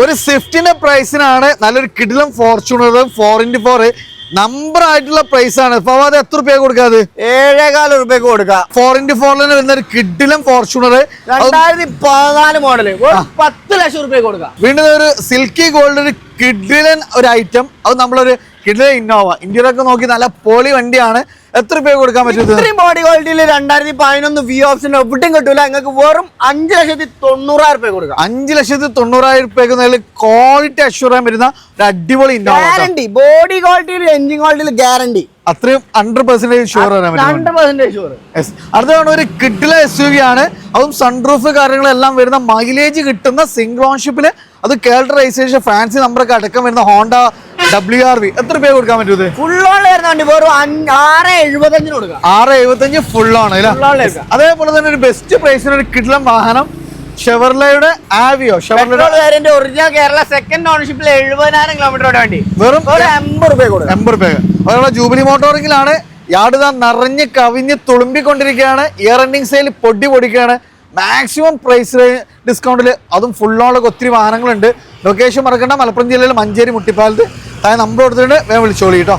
ഒരു സ്വിഫ്റ്റിന്റെ പ്രൈസിനാണ് നല്ലൊരു കിടിലം ഫോർച്യൂണർ 4x4 നമ്പർ ആയിട്ടുള്ള പ്രൈസ് ആണ്. ഇപ്പൊ അത് എത്ര രൂപ കൊടുക്കാത്? 7,400 രൂപയ്ക്ക് കൊടുക്കാം. 4x4 വരുന്ന ഒരു കിടിലം ഫോർച്യൂണർ 2014 മോഡല് 10 ലക്ഷം രൂപയ്ക്ക് കൊടുക്കാം. വീണ്ടും ഒരു സിൽക്കി ഗോൾഡ് ഒരു കിഡിലൻ ഒരു ഐറ്റം. അത് നമ്മളൊരു കിഡിലൻ ഇന്നോവ ഇന്ത്യയിലൊക്കെ നോക്കി നല്ല പൊളി വണ്ടിയാണ്. എത്ര രൂപ കൊടുക്കാൻ പറ്റും? ഇത്രയും ബോഡി ക്വാളിറ്റിയിൽ 2011 വി ഓപ്ഷൻ എവിടെയും കിട്ടൂല. നിങ്ങൾക്ക് വെറും 5,90,000 രൂപ കൊടുക്കാം. 5,90,000 രൂപയ്ക്ക് ക്വാളിറ്റി അഷ്യൂറാൻ വരുന്ന ഒരു അടിപൊളി ഇന്നോവ. ഗ്യാരണ്ടി ബോഡി ക്വാളിറ്റിയിൽ എഞ്ചിൻ ക്വാളിറ്റിയിൽ ഗ്യാരണ്ടി അത്രയും 100% ഷുവർ ആണ്. 100% ഷുവർ. അടുത്താണ് ഒരു കിഡില SUV ആണ്. അതും സൺറൂഫ് കാര്യങ്ങളെല്ലാം വരുന്ന മൈലേജ് കിട്ടുന്ന സിംഗിൾ ഓൺഷിപ്പില് അത് കേൾട്ടർ രജിസ്ട്രേഷൻ ഫാൻസി നമ്പറൊക്കെ അടക്കം വരുന്ന ഹോണ്ട WRV. എത്ര രൂപ കൊടുക്കാൻ പറ്റും? ഫുൾ ഓൺ വരുന്ന വണ്ടി വെറും 6,75 കൊടുക്കാം. 6,75 ഫുൾ ആണ്. അതേപോലെ തന്നെ ഒരു ബെസ്റ്റ് പ്രൈസിന് ഒരു കിഡിലം വാഹനം ഷെവർലയുടെ ആവിയോ. ഷെവർലയുടെ ഒറിജിനൽ കേരള സെക്കൻഡ് ഓണർഷിപ്പിൽ 70,000 കിലോമീറ്റർ വണ്ടി വെറും 80 രൂപ കൊടുക്കും. 80 രൂപ. അതുപോലെ ജൂബിലി മോട്ടോറിംഗിലാണ് യാർഡ് നിറഞ്ഞ് കവിഞ്ഞ് തുളുമ്പിക്കൊണ്ടിരിക്കുകയാണ്. ഇയർ എൻഡിങ് സെയിൽ പൊടിക്കുകയാണ്. മാക്സിമം പ്രൈസ് ഡിസ്കൗണ്ടിൽ അതും ഫുൾ ഓണൊക്കെ ഒത്തിരി വാഹനങ്ങളുണ്ട്. ലൊക്കേഷൻ മറക്കണ്ട, മലപ്പുറം ജില്ലയിൽ മഞ്ചേരി മുട്ടിപ്പാലത്ത്. താഴെ നമ്പർ കൊടുത്തിട്ടുണ്ട്, വേഗം വിളിച്ചോളി കേട്ടോ.